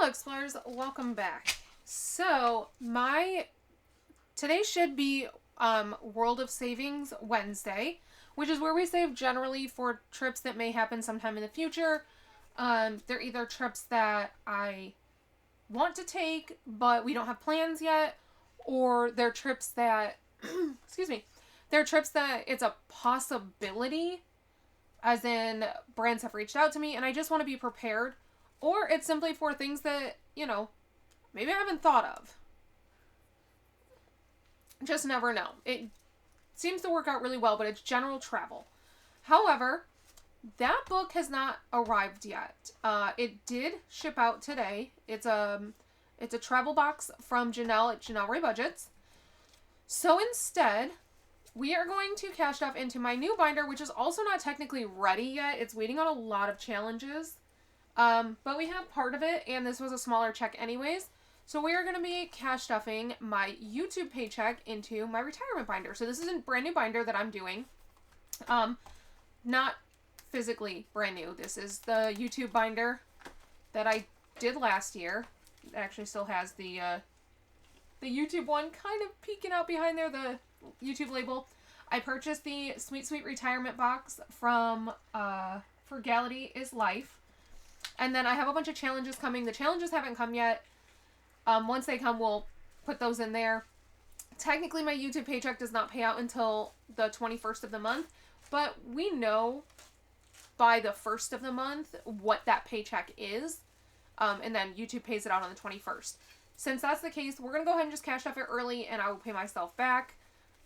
Explorers, welcome back. So, today should be World of Savings Wednesday, which is where we save generally for trips that may happen sometime in the future. They're either trips that I want to take, but we don't have plans yet, or they're trips that, excuse me, they're trips that it's a possibility, as in brands have reached out to me and I just want to be prepared. Or it's simply for things that, maybe I haven't thought of. Just never know. It seems to work out really well, but it's general travel. However, that book has not arrived yet. It did ship out today. It's a travel box from Janelle at Janelle Ray Budgets. So instead, we are going to cash stuff into my new binder, which is also not technically ready yet. It's waiting on a lot of challenges. But we have part of it, and this was a smaller check anyways. So we are going to be cash stuffing my YouTube paycheck into my retirement binder. So this is a brand new binder that I'm doing. Not physically brand new. This is the YouTube binder that I did last year. It actually still has the YouTube one kind of peeking out behind there, the YouTube label. I purchased the Sweet Sweet Retirement box from Frugality is Life. And then I have a bunch of challenges coming. The challenges haven't come yet. Once they come, we'll put those in there. Technically, my YouTube paycheck does not pay out until the 21st of the month. But we know by the 1st of the month what that paycheck is. And then YouTube pays it out on the 21st. Since that's the case, we're going to go ahead and just cash stuff it early, and I will pay myself back.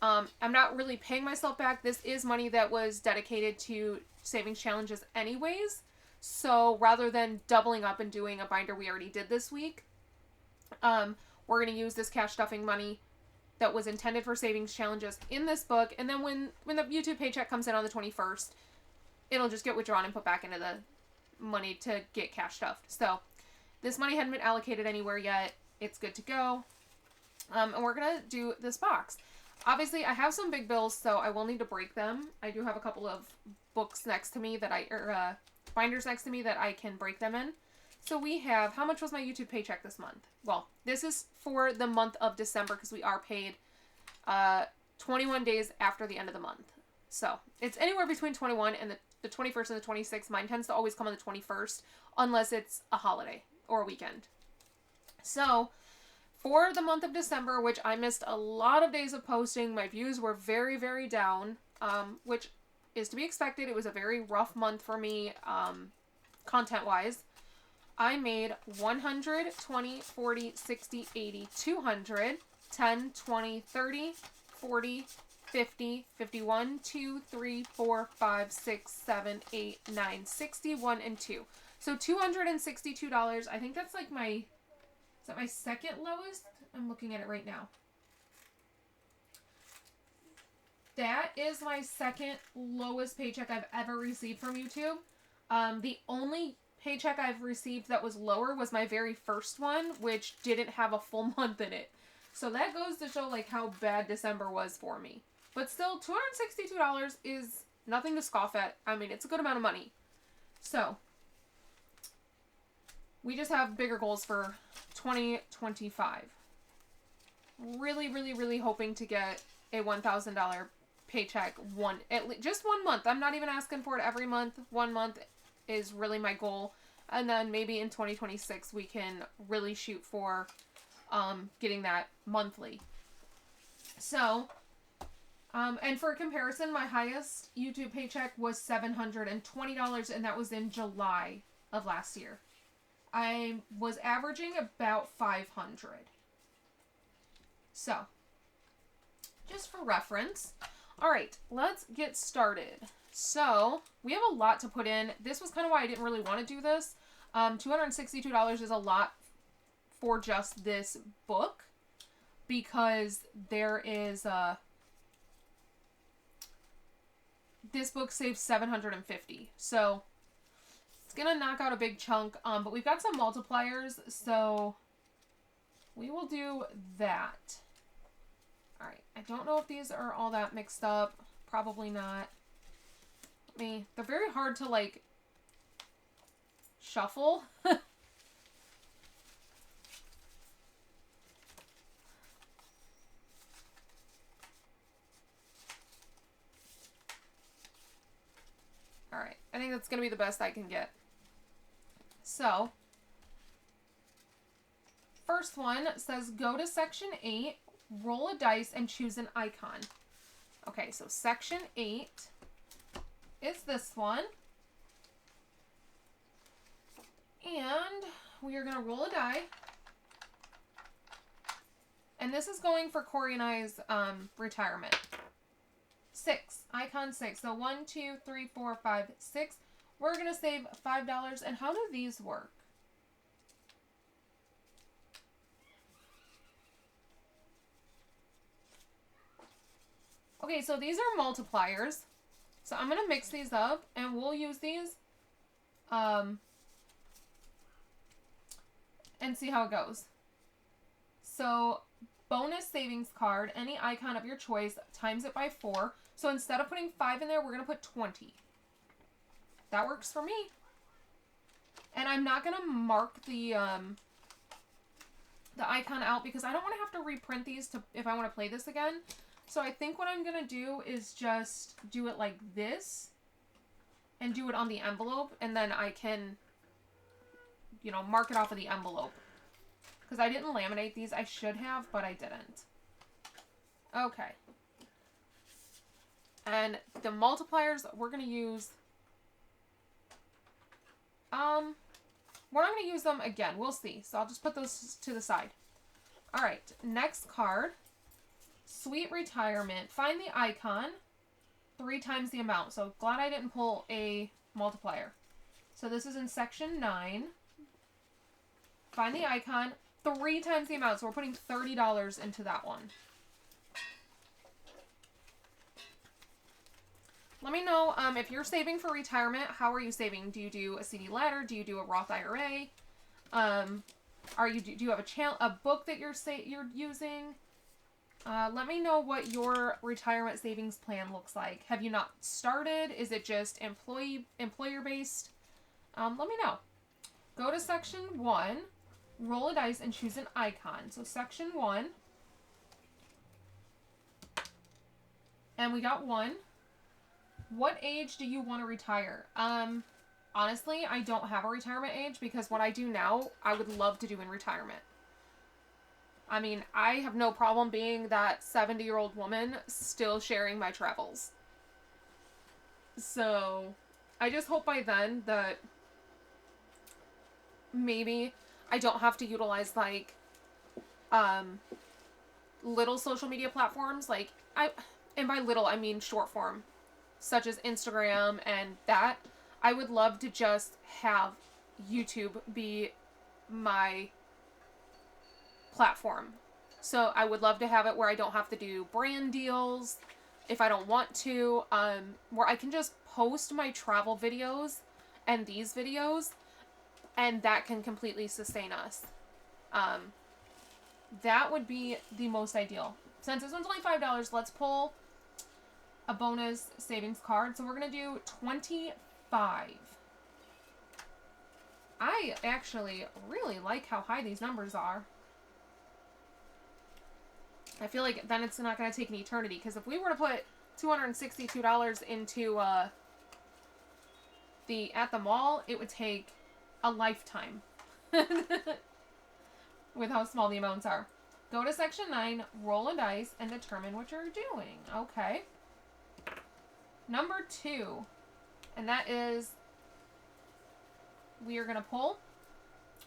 I'm not really paying myself back. This is money that was dedicated to savings challenges anyways. So rather than doubling up and doing a binder we already did this week, we're going to use this cash stuffing money that was intended for savings challenges in this book. And then when the YouTube paycheck comes in on the 21st, it'll just get withdrawn and put back into the money to get cash stuffed. So this money hadn't been allocated anywhere yet. It's good to go. And we're going to do this box. Obviously, I have some big bills, so I will need to break them. I do have a couple of books next to me binders next to me that I can break them in. So we have, how much was my YouTube paycheck this month? Well, this is for the month of December because we are paid 21 days after the end of the month. So it's anywhere between 21 and the 21st and the 26th. Mine tends to always come on the 21st unless it's a holiday or a weekend. So for the month of December, which I missed a lot of days of posting, my views were very, very down, which is to be expected. It was a very rough month for me, content-wise. I made 100, 20, 40, 60, 80, 200, 10, 20, 30, 40, 50, 51, 2, 3, 4, 5, 6, 7, 8, 9, 61, and 2. So $262. I think that's like is that my second lowest? I'm looking at it right now. That is my second lowest paycheck I've ever received from YouTube. The only paycheck I've received that was lower was my very first one, which didn't have a full month in it. So that goes to show like how bad December was for me. But still, $262 is nothing to scoff at. I mean, it's a good amount of money. So we just have bigger goals for 2025. Really, really, really hoping to get a $1,000 paycheck just 1 month. I'm not even asking for it every month. 1 month is really my goal. And then maybe in 2026 we can really shoot for getting that monthly. So, and for comparison, my highest YouTube paycheck was $720, and that was in July of last year. I was averaging about 500. So, just for reference. All right, let's get started. So, we have a lot to put in. This was kind of why I didn't really want to do this. $262 is a lot for just this book because there is this book saves $750. So, it's going to knock out a big chunk, but we've got some multipliers, so we will do that. All right, I don't know if these are all that mixed up. Probably not. They're very hard to, like, shuffle. I think that's going to be the best I can get. So, first one says go to section 8, roll a dice, and choose an icon. Okay, so section 8 is this one. And we are going to roll a die. And this is going for Corey and I's retirement. 6. Icon 6. So 1, 2, 3, 4, 5, 6. We're going to save $5. And how do these work? Okay, so these are multipliers. So I'm going to mix these up and we'll use these and see how it goes. So bonus savings card, any icon of your choice, times it by 4. So instead of putting 5 in there, we're going to put 20. That works for me. And I'm not going to mark the icon out because I don't want to have to reprint these if I want to play this again. So I think what I'm going to do is just do it like this and do it on the envelope, and then I can, you know, mark it off of the envelope. Because I didn't laminate these. I should have, but I didn't. Okay. And the multipliers, we're going to use... we're not going to use them again. We'll see. So I'll just put those to the side. Alright, next card. Sweet Retirement. Find the icon 3 times the amount. So glad I didn't pull a multiplier. So this is in section 9. Find the icon 3 times the amount. So we're putting $30 into that one. Let me know if you're saving for retirement. How are you saving? Do you do a CD ladder? Do you do a Roth IRA? Do you have a book that you're using? Let me know what your retirement savings plan looks like. Have you not started? Is it just employer-based? Let me know. Go to section 1, roll a dice, and choose an icon. So section 1. And we got 1. What age do you want to retire? Honestly, I don't have a retirement age because what I do now, I would love to do in retirement. I mean, I have no problem being that 70-year-old woman still sharing my travels. So, I just hope by then that maybe I don't have to utilize, like, little social media platforms. Like, and by little, I mean short form, such as Instagram and that. I would love to just have YouTube be my platform. So I would love to have it where I don't have to do brand deals if I don't want to, where I can just post my travel videos and these videos, and that can completely sustain us. That would be the most ideal. Since this one's only $5, let's pull a bonus savings card. So we're going to do 25. I actually really like how high these numbers are. I feel like then it's not going to take an eternity, because if we were to put $262 into at the mall, it would take a lifetime with how small the amounts are. Go to section 9, roll a dice, and determine what you're doing. Okay. Number 2, and that is, we are going to pull,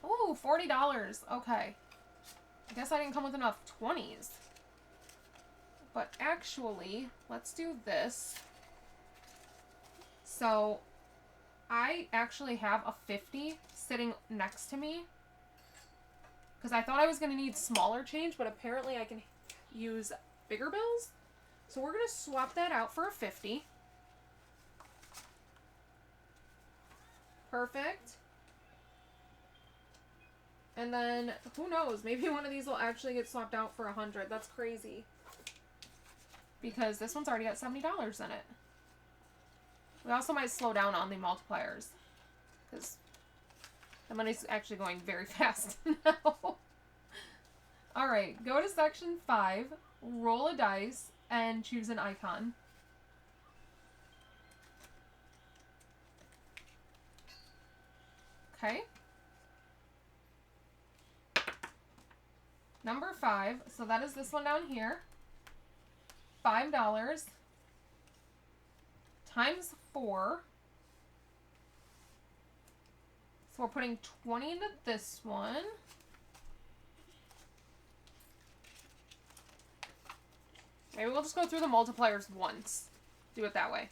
ooh, $40. Okay. I guess I didn't come with enough 20s. But actually, let's do this. So, I actually have a 50 sitting next to me. Because I thought I was going to need smaller change, but apparently I can use bigger bills. So we're going to swap that out for a 50. Perfect. And then, who knows, maybe one of these will actually get swapped out for 100. That's crazy. Because this one's already got $70 in it. We also might slow down on the multipliers, because the money's actually going very fast now. Alright, go to section 5, roll a dice, and choose an icon. Okay. Number 5. So that is this one down here. $5 times 4. So we're putting 20 into this one. Maybe we'll just go through the multipliers once. Do it that way.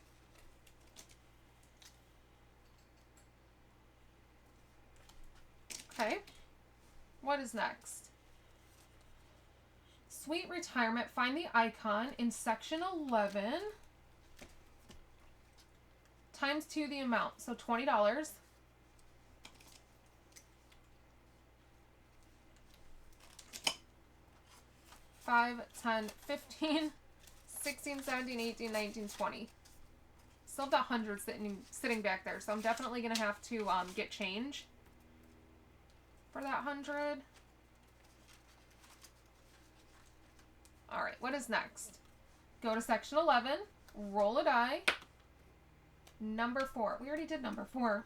Okay. What is next? Sweet retirement. Find the icon in section 11. Times 2 the amount. So $20. 5, 10, 15, 16, 17, 18, 19, 20. Still have that 100 sitting back there, so I'm definitely going to have to get change for that 100. Alright, what is next? Go to section 11, roll a die. Number 4. We already did number 4.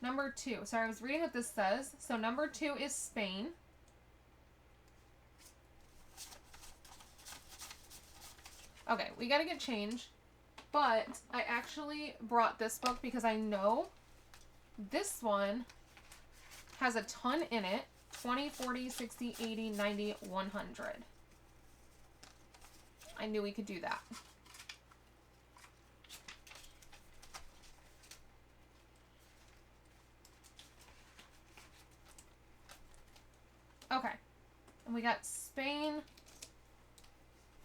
Number 2. Sorry, I was reading what this says. So number 2 is Spain. Okay, we gotta get change. But I actually brought this book because I know this one has a ton in it. 20, 40, 60, 80, 90, 100. I knew we could do that. Okay. And we got Spain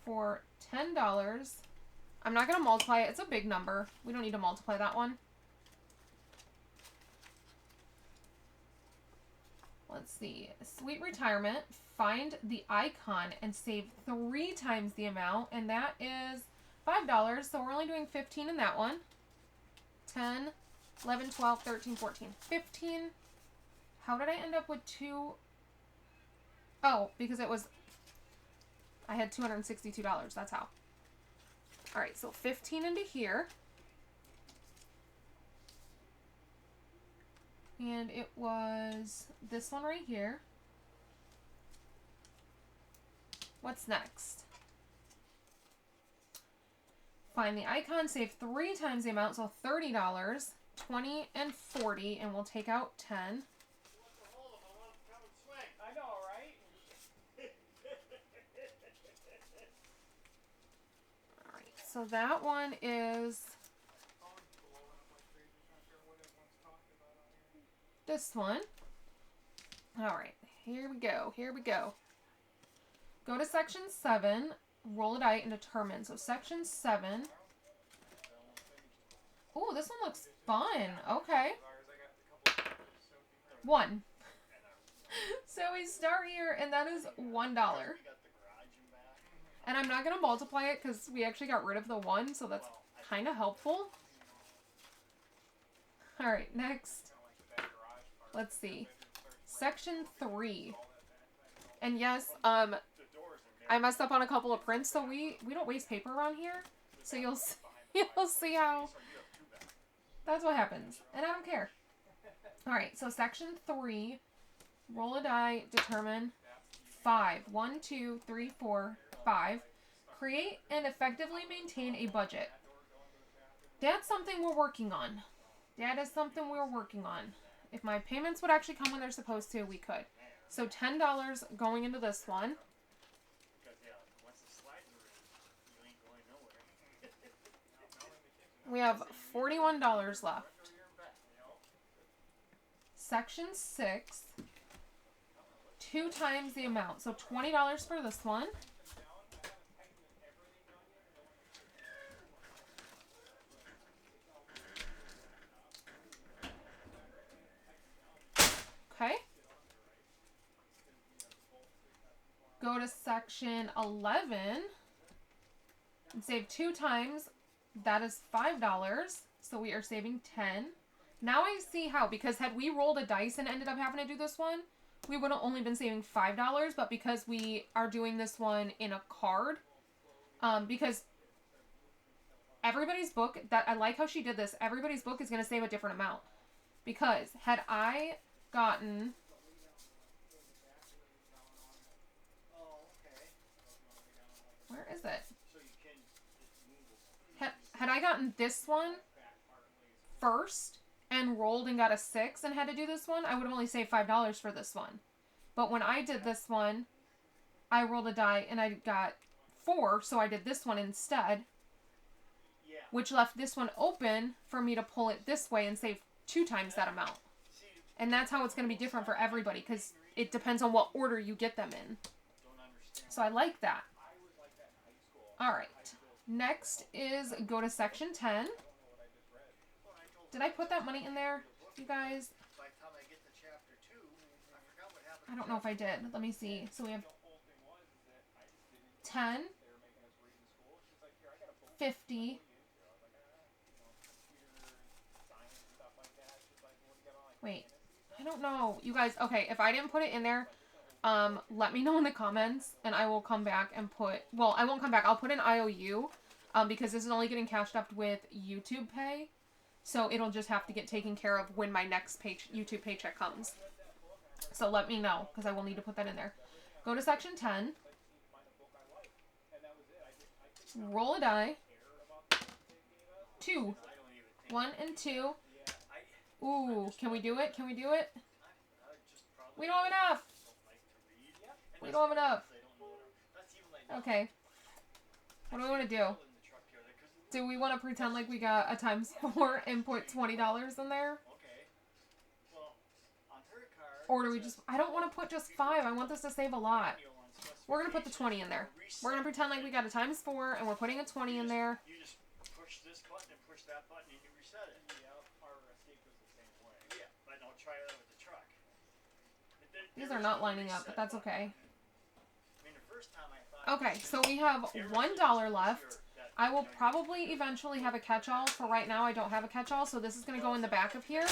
for $10. I'm not going to multiply it. It's a big number. We don't need to multiply that one. Let's see. Sweet retirement. Find the icon and save 3 times the amount. And that is $5. So we're only doing 15 in that one. 10, 11, 12, 13, 14, 15. How did I end up with 2? Oh, because it was... I had $262. That's how. Alright, so 15 into here. And it was this one right here. What's next? Find the icon, save 3 times the amount, so $30, 20, and 40, and we'll take out 10. I know, right? Alright, so that one is this one. Alright, here we go, here we go. Go to section 7, roll a die, and determine. So section 7. Oh, this one looks fun. Okay. 1. So we start here, and that is $1. And I'm not going to multiply it because we actually got rid of the 1, so that's kind of helpful. Alright, next. Let's see. Section 3. And yes, I messed up on a couple of prints, so we don't waste paper around here. So you'll see how that's what happens. And I don't care. Alright, so section 3. Roll a die, determine 5. 1, 2, 3, 4, 5. Create and effectively maintain a budget. That's something we're working on. That is something we're working on. If my payments would actually come when they're supposed to, we could. So $10 going into this one. We have $41 left. Section 6. 2 times the amount. So $20 for this one. Okay. Go to section 11 and save 2 times. That is $5. So we are saving 10. Now I see how, because had we rolled a dice and ended up having to do this one, we would have only been saving $5, but because we are doing this one in a card, because everybody's book, that I like how she did this, everybody's book is going to save a different amount. Because had I gotten... Where is it? Had I gotten this one first and rolled and got a 6 and had to do this one, I would have only saved $5 for this one. But when I did this one, I rolled a die and I got 4, so I did this one instead. Which left this one open for me to pull it this way and save 2 times that amount. And that's how it's going to be different for everybody, because it depends on what order you get them in. So I like that. Alright. Next is go to section 10. Did I put that money in there, you guys? I don't know if I did. Let me see. So we have 10, 50. Wait, I don't know. You guys, okay, if I didn't put it in there, let me know in the comments, and I will come back and put, well, I won't come back. I'll put an IOU, because this is only getting cashed up with YouTube Pay, so it'll just have to get taken care of when my next YouTube paycheck comes. So let me know, because I will need to put that in there. Go to section 10. Roll a die. 2. 1 and 2. Ooh, can we do it? Can we do it? We don't have enough. We don't have enough. Okay. What do we want to do? Do we want to pretend like we got a ×4 and put $20 in there? Or do we just... I don't want to put just 5. I want this to save a lot. We're going to put the 20 in there. We're going to pretend like we got a ×4 and we're putting a 20 in there. You just push this button and push that button and you reset it. Yeah, our escape was the same way. Yeah, but don't try that with the truck. These are not lining up, but that's okay. Okay, so we have $1 left. I will probably eventually have a catch-all. For right now, I don't have a catch-all, so this is going to go in the back of here.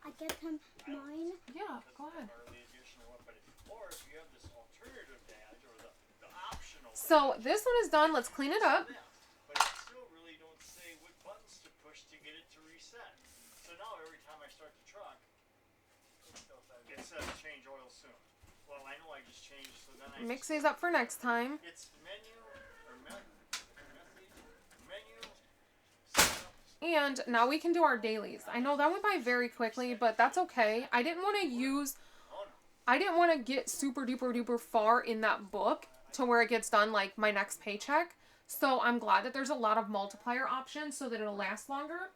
I get him mine. Yeah, go ahead. So this one is done. Let's clean it up. But I still really don't say what buttons to push to get it to reset. So now every time I start the truck, it says change oil soon. Well, I know I just changed, so then I mix these up for next time. It's menu or menu. And now we can do our dailies. I know that went by very quickly, but that's okay. I didn't want to get super duper duper far in that book to where it gets done like my next paycheck. So I'm glad that there's a lot of multiplier options so that it'll last longer.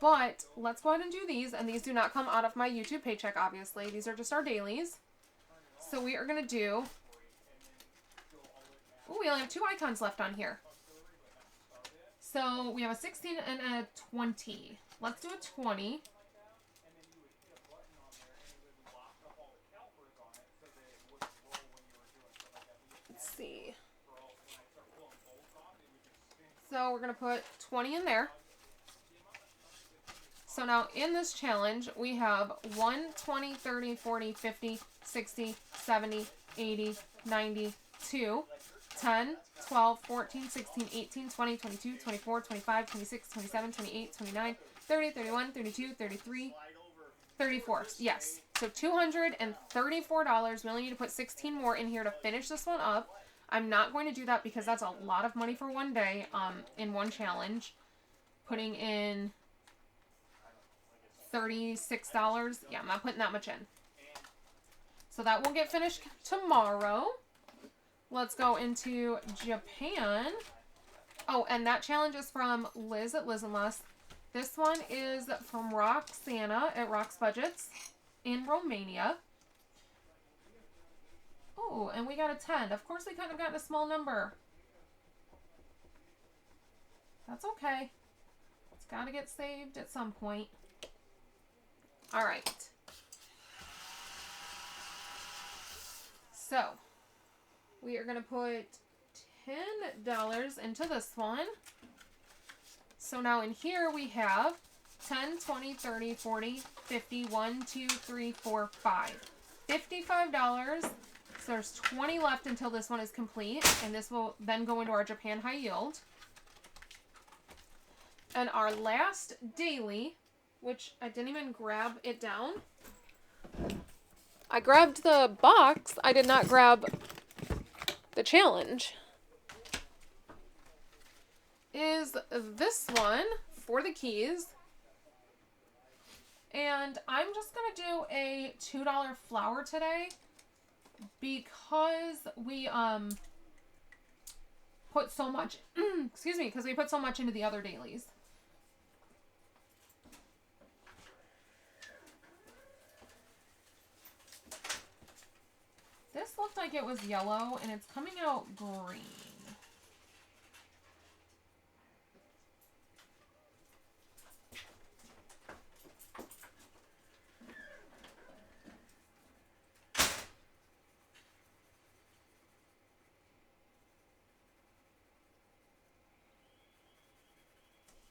But let's go ahead and do these. And these do not come out of my YouTube paycheck, obviously. These are just our dailies. So we are going to do... Oh, we only have 2 icons left on here. So we have a 16 and a 20. Let's do a 20. Let's see. So we're going to put 20 in there. So now in this challenge, we have 1, 20, 30, 40, 50, 60, 70, 80, 90, 2, 10, 12, 14, 16, 18, 20, 22, 24, 25, 26, 27, 28, 29, 30, 31, 32, 33, 34. Yes. So $234. We only need to put 16 more in here to finish this one up. I'm not going to do that because that's a lot of money for one day in one challenge. Putting in $36. Yeah, I'm not putting that much in. So that will get finished tomorrow. Let's go into Japan. Oh, and that challenge is from Liz at Liz and Less. This one is from Roxana at Rox Budgets in Romania. Oh, and we got a 10. Of course we couldn't have gotten a small number. That's okay. It's got to get saved at some point. All right. So, we are going to put $10 into this one. So now in here we have 10, 20, 30, 40, 50, 1, 2, 3, 4, 5. $55. So there's 20 left until this one is complete, and this will then go into our Japan High Yield. And our last daily, which I didn't even grab it down. I grabbed the box. I did not grab the challenge. Is this one for the keys. And I'm just going to do a $2 flower today because we put so much, excuse me, because we put so much into the other dailies. This looked like it was yellow and it's coming out green.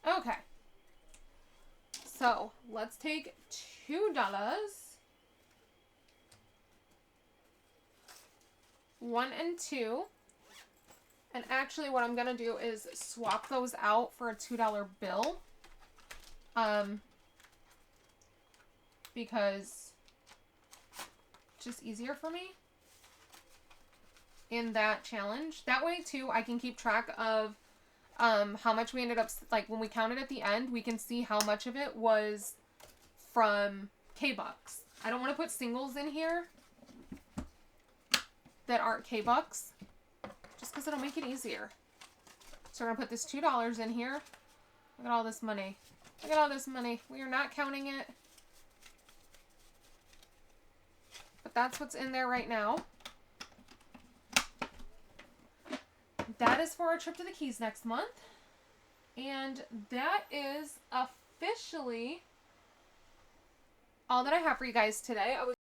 Okay, so let's take $2, 1 and 2, and actually what I'm gonna do is swap those out for a $2 bill, because it's just easier for me in that challenge. That way too, I can keep track of how much we ended up, like when we counted at the end, we can see how much of it was from K-Bucks. I don't want to put singles in here that aren't K-Bucks, just because it'll make it easier. So we're going to put this $2 in here. Look at all this money. Look at all this money. We are not counting it. But that's what's in there right now. That is for our trip to the Keys next month. And that is officially all that I have for you guys today.